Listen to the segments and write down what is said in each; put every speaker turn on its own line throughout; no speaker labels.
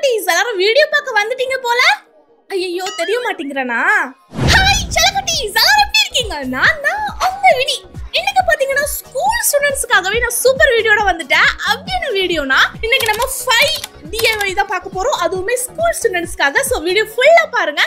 செல்லக்குட்டீஸ் எல்லாரும் வீடியோ பார்க்க வந்துட்டீங்க போல. ஐயோ தெரிய மாட்டேங்கறனா? ஹாய் செல்லக்குட்டீஸ் எல்லாரும் எப்படி இருக்கீங்க? நான் தான் உங்க வினி. இன்னைக்கு பாத்தீங்கன்னா ஸ்கூல் ஸ்டூடண்ட்ஸ்க்காகவே நான் சூப்பர் வீடியோட வந்துட்டேன். அப்படின வீடியோனா இன்னைக்கு நம்ம 5 DIY தான் பார்க்க போறோம். அதுவுமே ஸ்கூல் ஸ்டூடண்ட்ஸ்க்காக. சோ வீடியோ ஃபுல்லா பாருங்க.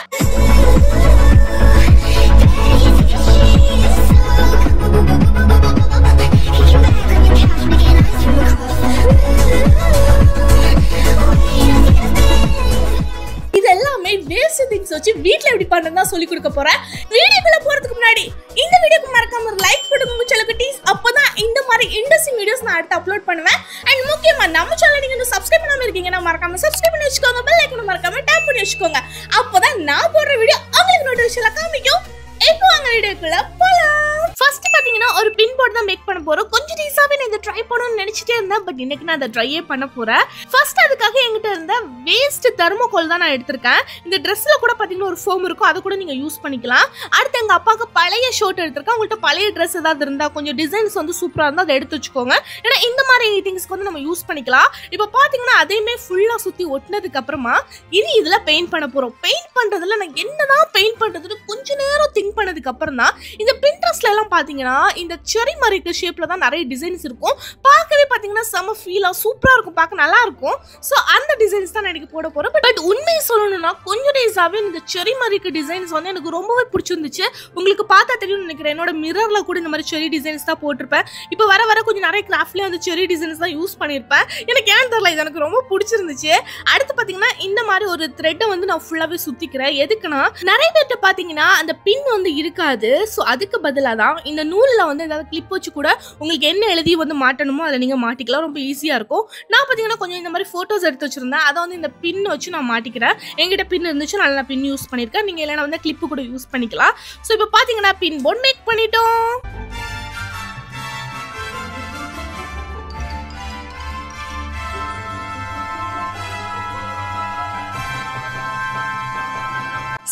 வீட்ல எப்படி பண்றதுன்னா சொல்லி கொடுக்க போறேன். வீடியோக்குள்ள போறதுக்கு முன்னாடி இந்த வீடியோக்கு மறக்காம ஒரு லைக் போடுங்க செல்லக்குட்டீஸ். அப்பதான் இந்த மாதிரி இன்ட்ரெஸ்டிங் வீடியோஸ் நான் அடுத்து அப்லோட் பண்ணுவேன். அண்ட் முக்கியமா நம்ம சேனலை நீங்க இன்னும் சப்ஸ்கிரைப் பண்ணாம இருக்கீங்கன்னா மறக்காம சப்ஸ்கிரைப் பண்ணி வச்சுக்கோங்க. பெல் ஐகானை மறக்காம டேப் பண்ணி வச்சுக்கோங்க. அப்பதான் நான் போடுற வீடியோ உங்களுக்கு நோட்டிஃபிகேஷன்ல காமிக்கும். இப்போ வாங்க வீடியோக்குள்ள போலாம். ஃபர்ஸ்ட் பாத்தீங்கன்னா ஒரு பின் போர்டு தான் மேக் பண்ண போறோம். கொஞ்சம் டீஸாவே நான் இத ட்ரை பண்ணனும்னு நினைச்சிட்டே இருந்தேன். பட் இன்னைக்கு நான் அத ட்ரையே பண்ண போறேன். ஃபர்ஸ்ட் அதுக்காக என்கிட்ட இருந்த வேஸ்ட் தெர்மோகோல் தான் நான் எடுத்துர்க்கேன். இந்த Dressல கூட பாத்தீங்கன்னா ஒரு ஃபோம் இருக்கும். அத கூட நீங்க யூஸ் பண்ணிக்கலாம். அடுத்து எங்க அப்பாக்கு பழைய ஷர்ட் எடுத்துர்க்கேன். உங்கள்ட்ட பழைய Dress ஏதாவது இருந்தா கொஞ்சம் டிசைன்ஸ் வந்து சூப்பரா இருந்தா அத எடுத்து வச்சுக்கோங்க. ஏன்னா இந்த மாதிரி திங்ஸ்க்கு வந்து நம்ம யூஸ் பண்ணிக்கலாம். இப்போ பாத்தீங்கன்னா அதையுமே ஃபுல்லா சுத்தி ஒட்டினதுக்கு அப்புறமா இனி இதுல பெயிண்ட் பண்ண போறோம். பெயிண்ட் பண்றதுல நான் என்னதான் பெயிண்ட் பண்றதுன்னு கொஞ்ச நேரம் திங்க் பண்ணதுக்கு அப்புறம் தான் இந்த Pinterestல எல்லாம் பாத்தீங்கன்னா இந்த செரி மரிக்கு ஷேப்ல தான் நிறைய டிசைன்ஸ் இருக்கும். பார்க்கவே பாத்தீங்கன்னா செம ஃபீலா சூப்பரா இருக்கும். பார்க்க நல்லா இருக்கும். சோ அந்த டிசைன்ஸ் தான் நான் இன்னைக்கு போட போறேன். பட் உண்மையை சொல்லணும்னா கொஞ்சம் டேஸாவே இந்த செரி மரிக்கு டிசைன்ஸ் வந்து எனக்கு ரொம்பவே பிடிச்சிருந்துச்சு. உங்களுக்கு பார்த்தா தெரியும்னு நினைக்கிறேன். என்னோட மிரர்ல கூட இந்த மாதிரி செரி டிசைன்ஸ் தான் போட்டிருப்பேன். இப்போ வர வர கொஞ்சம் நிறைய கிராஃப்ட்லயே வந்து செரி டிசைன்ஸ் தான் யூஸ் பண்ணிருப்பேன். எனக்கு ஏன் தெரியல, இது எனக்கு ரொம்ப பிடிச்சிருந்துச்சு. அடுத்து பாத்தீங்கன்னா இந்த மாதிரி ஒரு த்ரெட்டை வந்து நான் ஃபுல்லாவே சுத்திக்கிறேன். எதுக்குன்னா நிறைய பேர்ட்ட பாத்தீங்கன்னா அந்த பின் வந்து இருக்காது. சோ அதுக்கு பதிலாக தான் இந்த நூல்ல வந்து ஏதாவது கிளிப் வச்சு கூட உங்களுக்கு என்ன எழுதி வந்து மாட்டணுமோ அதை நீங்க மாட்டிக்கலாம். ரொம்ப ஈஸியா இருக்கும். நான் பாத்தீங்கன்னா கொஞ்சம் இந்த மாதிரி போட்டோஸ் எடுத்து வச்சிருந்தேன். அதை வந்து இந்த பின் வச்சு நான் மாட்டிக்கிறேன். என்கிட்ட பின் இருந்துச்சு, நான் பின் யூஸ் பண்ணிருக்கேன். நீங்க இல்லைன்னா வந்து கிளிப்பு கூட யூஸ் பண்ணிக்கலாம். ஸோ இப்போ பாத்தீங்கன்னா பின் போர்ட் மேக் பண்ணிட்டோம்.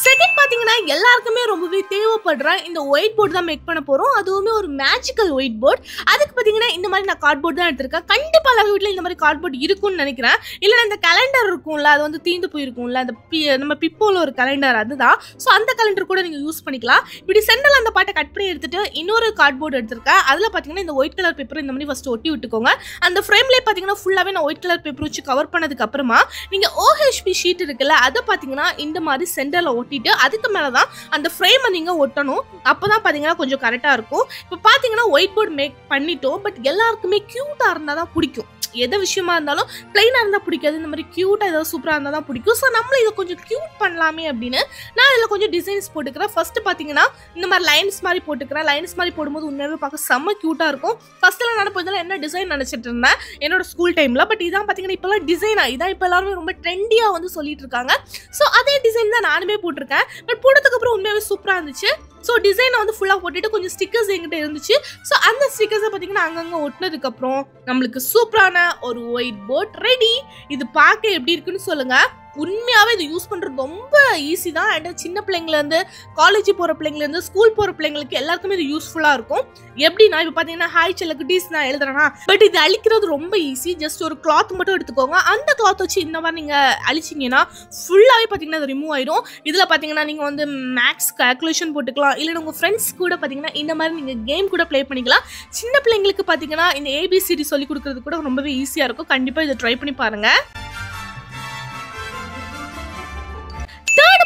செகண்ட் பாத்தீங்கன்னா எல்லாருக்குமே ரொம்பவே தேவைப்படுற இந்த ஒயிட் போர்டு தான் மேக் பண்ண போறோம். அதுவுமே ஒரு மேஜிக்கல் ஒயிட் போர்டு. அதுக்கு பாத்தீங்கன்னா இந்த மாதிரி நான் கார்ட்போர்ட் தான் எடுத்திருக்கேன். கண்டிப்பா எல்லா வீட்ல இந்த மாதிரி கார்ட்போர்ட் இருக்கும்னு நினைக்கிறேன். இல்லைன்னா இந்த கேலண்டர் இருக்கும்ல, அது வந்து தீந்து போயிருக்கும்ல, அந்த நம்ம பிப்போல ஒரு கேலண்டர் அதுதான். ஸோ அந்த கேலண்டர் கூட நீங்க யூஸ் பண்ணிக்கலாம். இப்படி சென்டர்ல அந்த பாட்டை கட் பண்ணி எடுத்துட்டு இன்னொரு கார்ட்போர்டு எடுத்திருக்கேன். அதுல பாத்தீங்கன்னா இந்த ஒயிட் கலர் பேப்பர் இந்த மாதிரி ஃபர்ஸ்ட் ஒட்டி விட்டுக்கோங்க. அந்த ஃப்ரேம்லேயே பாத்தீங்கன்னா ஃபுல்லாவே நான் ஒயிட் கலர் பேப்பர் வச்சு கவர் பண்ணதுக்கு அப்புறமா நீங்க OHP ஷீட் இருக்குல்ல, அதை பாத்தீங்கன்னா இந்த மாதிரி சென்டர்ல ஒட்டிட்டு அதுக்கு மேலதான் அந்த ஃப்ரேமை நீங்க ஒட்டணும். அப்பதான் பாத்தீங்கன்னா கொஞ்சம் கரெக்டா இருக்கும். இப்போ பாத்தீங்கன்னா ஒயிட் போர்டு மேக் பண்ணிட்டோம். பட் எல்லாருக்குமே கியூட்டா இருந்தா தான் பிடிக்கும். எந்த விஷயமா இருந்தாலும் பிளைனா இருந்தா பிடிக்காது. இந்த மாதிரி கியூட்டா ஏதாவது சூப்பரா இருந்தா தான் பிடிக்கும். ஸோ நம்மள இதை கொஞ்சம் கியூட் பண்ணலாமே அப்படின்னு நான் இதில் கொஞ்சம் டிசைன்ஸ் போட்டுக்கிறேன். ஃபர்ஸ்ட் பாத்தீங்கன்னா இந்த மாதிரி லைன்ஸ் மாதிரி போட்டுக்கிறேன். லைன்ஸ் மாதிரி போடும்போது உண்மையாவே பார்க்க செம்ம கியூட்டா இருக்கும். ஃபர்ஸ்ட் எல்லாம் நடப்பு இதெல்லாம் என்ன டிசைன் நினைச்சிட்டு இருந்தேன் என்னோட ஸ்கூல் டைம்ல. பட் இதான் பாத்தீங்கன்னா இப்பெல்லாம் டிசைனா இதான் இப்போ எல்லாருமே ரொம்ப ட்ரெண்டியா வந்து சொல்லிட்டு இருக்காங்க. ஸோ அதே டிசைன் தான் நானுமே போட்டிருக்கேன். பட் போட்டதுக்கு அப்புறம் உண்மையாவே சூப்பரா இருந்துச்சு. ஸோ டிசைனை வந்து ஃபுல்லாக போட்டுட்டு கொஞ்சம் ஸ்டிக்கர்ஸ் எங்கிட்ட இருந்துச்சு. ஸோ அந்த ஸ்டிக்கர்ஸை பார்த்தீங்கன்னா அங்கங்கே ஒட்டினதுக்கப்புறம் நம்மளுக்கு சூப்பரான ஒரு ஒயிட் போர்ட் ரெடி. இது பார்க்க எப்படி இருக்குன்னு சொல்லுங்க. உண்மையாவே இது யூஸ் பண்றது ரொம்ப ஈஸி தான். அண்ட் சின்ன பிள்ளைங்கலேருந்து காலேஜ் போகிற பிள்ளைங்கலேருந்து ஸ்கூல் போகிற பிள்ளைங்களுக்கு எல்லாருக்குமே இது யூஸ்ஃபுல்லாக இருக்கும். எப்படின்னா இப்போ பார்த்தீங்கன்னா ஹாய் செல்லக்குட்டீஸ் நான் எழுதுறேன்னா, பட் இது அழிக்கிறது ரொம்ப ஈஸி. ஜஸ்ட் ஒரு கிளாத் மட்டும் எடுத்துக்கோங்க. அந்த கிளாத் வச்சு இந்த மாதிரி நீங்கள் அழிச்சிங்கன்னா ஃபுல்லாகவே பார்த்தீங்கன்னா அது ரிமூவ் ஆயிடும். இதில் பார்த்தீங்கன்னா நீங்கள் வந்து மேக்ஸ் கால்குலேஷன் போட்டுக்கலாம். இல்லைன்னா உங்கள் ஃப்ரெண்ட்ஸ் கூட பார்த்தீங்கன்னா இந்த மாதிரி நீங்கள் கேம் கூட ப்ளே பண்ணிக்கலாம். சின்ன பிள்ளைங்களுக்கு பார்த்தீங்கன்னா இந்த ABCD சொல்லி கொடுக்கறது கூட ரொம்பவே ஈஸியாக இருக்கும். கண்டிப்பாக இதை ட்ரை பண்ணி பாருங்கள்.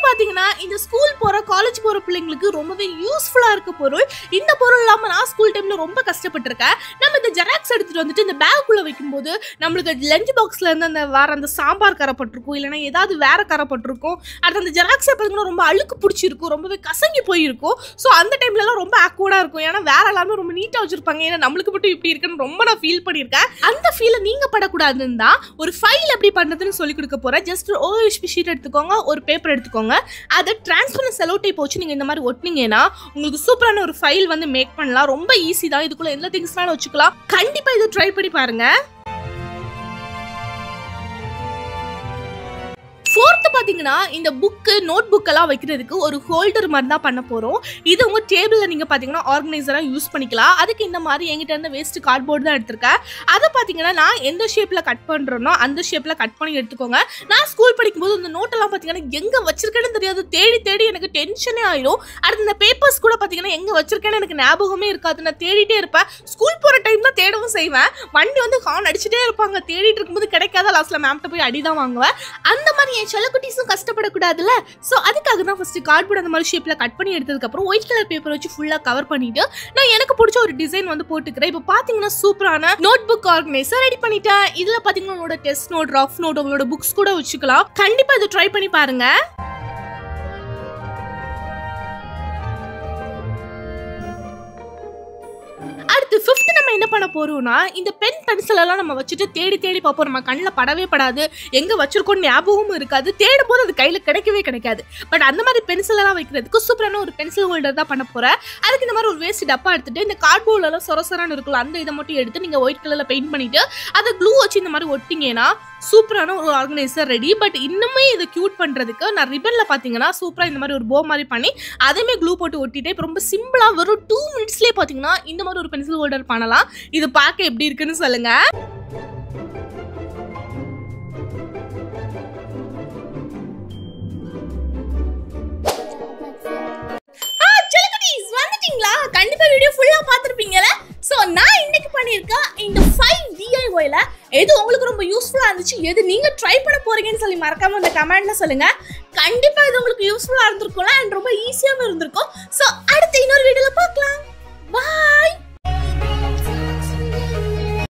பாத்தீங்கன்னா இந்த ஸ்கூல் போற காலேஜ் போற பிள்ளைங்களுக்கு ரொம்பவே யூஸ்ஃபுல்லா இருக்க பொருள். இந்த பொருள் இல்லாம நான் ஸ்கூல் டைம்ல ரொம்ப கஷ்டப்பட்டிருக்கேன். நம்ம இந்த ஜெராக்ஸ் எடுத்துட்டு வந்துட்டு இந்த பேக்குள்ள வைக்கும்போது நம்மளுக்கு லஞ்ச் பாக்ஸ்ல இருந்து அந்த வேற அந்த சாம்பார் கரைப்பட்டிருக்கும், இல்லைன்னா ஏதாவது வேற கரைப்பட்டிருக்கும். அடுத்து அந்த ஜெராக்ஸ் பார்த்தீங்கன்னா ரொம்ப அழுக்கு பிடிச்சிருக்கும், ரொம்பவே கசங்கி போயிருக்கும். ஸோ அந்த டைம்ல எல்லாம் ரொம்ப ஆக்வர்டா இருக்கும். ஏன்னா வேற எல்லாருமே ரொம்ப நீட்டா வச்சிருப்பாங்க. ஏன்னா நம்மளுக்கு மட்டும் இப்படி இருக்குன்னு ரொம்ப நான் ஃபீல் பண்ணியிருக்கேன். அந்த ஃபீலை நீங்க படக்கூடாதுன்னு தான் ஒரு ஃபைல் எப்படி பண்றதுன்னு சொல்லி கொடுக்க போறேன். ஜஸ்ட் OHP ஷீட் எடுத்துக்கோங்க, ஒரு பேப்பர் எடுத்துக்கோங்க. அதை டிரான்ஸ்பரன்ட் செலோ டேப் வச்சு நீங்க இந்த மாதிரி ஒட்டினீங்கன்னா உங்களுக்கு சூப்பரான ஒரு ஃபைல் வந்து மேக் பண்ணலாம். ரொம்ப ஈஸி தான். இதுக்குள்ள எல்லா திங்ஸ்னாலும் வச்சுக்கலாம். கண்டிப்பா இதை ட்ரை பண்ணி பாருங்க. ஃபோர்த் பாத்தீங்கன்னா இந்த புக் நோட் புக் எல்லாம் வைக்கிறதுக்கு ஒரு ஹோல்டர் மாதிரி தான் பண்ண போறோம். இது உங்க டேபிள்ல நீங்க பாத்தீங்கன்னா ஆர்கனைசரா யூஸ் பண்ணிக்கலாம். அதுக்கு இந்த மாதிரி என்கிட்ட இருந்த வேஸ்ட் கார்ட்போர்ட் தான் எடுத்திருக்கேன். அதை பாத்தீங்கன்னா நான் எந்த ஷேப்ல கட் பண்றேனோ அந்த ஷேப்ல கட் பண்ணி எடுத்துக்கோங்க. நான் ஸ்கூல் படிக்கும்போது இந்த நோட் எல்லாம் பாத்தீங்கன்னா எங்க வச்சிருக்கேன்னு தெரியாது, தேடி தேடி எனக்கு டென்ஷனே ஆயிடும். அடுத்து இந்த பேப்பர்ஸ் கூட பாத்தீங்கன்னா எங்க வச்சிருக்கேன்னு எனக்கு ஞாபகமே இருக்காது. நான் தேடிட்டே இருப்பேன். ஸ்கூல் போற டைம் தான் தேடவும் செய்வேன். வண்டி வந்து ஹார்ன் அடிச்சுட்டே இருப்பாங்க, தேடிட்டு இருக்கும்போது கிடைக்காத, லாஸ்ட்ல மேம்கிட்ட போய் அடிதான் வாங்குவேன். அந்த மாதிரி என் செல்லக்குட்டீஸும் கஷ்டப்படக்கூடாதுல்ல. ஸோ அதுக்காக தான் ஃபர்ஸ்ட் கார்ட்போர்ட் அந்த மாதிரி ஷேப்ல கட் பண்ணி எடுத்ததுக்கு அப்புறம் ஒயிட் கலர் பேப்பர் வச்சு ஃபுல்லா கவர் பண்ணிட்டு நான் எனக்கு பிடிச்ச ஒரு டிசைன் வந்து போட்டுக்கிறேன். இப்போ பாத்தீங்கன்னா சூப்பரான நோட் புக் ஆர்கனைசர் ரெடி பண்ணிட்டேன். இதுல பாத்தீங்கன்னா உங்களோட டெஸ்ட் நோட், ரஃப் நோட், உங்களோட புக்ஸ் கூட வச்சுக்கலாம். கண்டிப்பா இதை ட்ரை பண்ணி பாருங்க. அடுத்து 5th நம்ம என்ன பண்ண போறோம்னா இந்த பென் பென்சில் எல்லாம் நம்ம வச்சுட்டு தேடி தேடி பார்ப்போம். நம்ம கண்ணில் படவே படாது, எங்க வச்சிருக்கோம் ஞாபகமும் இருக்காது, தேடும் போது அது கையில கிடைக்கவே கிடைக்காது. பட் அந்த மாதிரி பென்சில் எல்லாம் வைக்கிறதுக்கு சூப்பரான ஒரு பென்சில் ஹோல்டர் தான் பண்ண போறேன். அதுக்கு இந்த மாதிரி ஒரு வேஸ்ட் டப்பா எடுத்துட்டு இந்த கார்ட்போர்ட்ல எல்லாம் சொரசரான்னு இருக்குல்ல அந்த இதை மட்டும் எடுத்து நீங்க ஒயிட் கலர்ல பெயிண்ட் பண்ணிட்டு அதை க்ளூ வச்சு இந்த மாதிரி ஒட்டிங்கன்னா சூப்பரான ஒரு ஆர்கனைசர் ரெடி. பட் இன்னுமே இதை கியூட் பண்றதுக்கு நான் ரிப்பன்ல பாத்தீங்கன்னா சூப்பரா இந்த மாதிரி ஒரு போ மாதிரி பண்ணி அதையுமே க்ளூ போட்டு ஒட்டிட்டு இப்போ ரொம்ப சிம்பிளா வெறும் 2 மினிட்ஸ்லயே பாத்தீங்கன்னா இந்த மாதிரி ஒரு பென்சில் ஹோல்டர் பண்ணலாம். இது பார்க்க எப்படி இருக்குன்னு சொல்லுங்க. கண்டிப்பா வீடியோ ஃபுல்லா பாத்துருப்பீங்கல. சோ நான் இன்னைக்கு பண்ணிருக்கேன் இந்த 5 DIYல எது உங்களுக்கு ரொம்ப யூஸ்ஃபுல்லா இருந்துச்சு, எது நீங்க ட்ரை பண்ண போறீங்கன்னு சொல்லி மறக்காம அந்த கமெண்ட்ல சொல்லுங்க. கண்டிப்பா இது உங்களுக்கு யூஸ்ஃபுல்லா இருந்திருக்கும்ல, அண்ட் ரொம்ப ஈஸியாவும் இருந்திருக்கும். சோ அடுத்த இன்னொரு வீடியோல பார்க்கலாம். பாய்.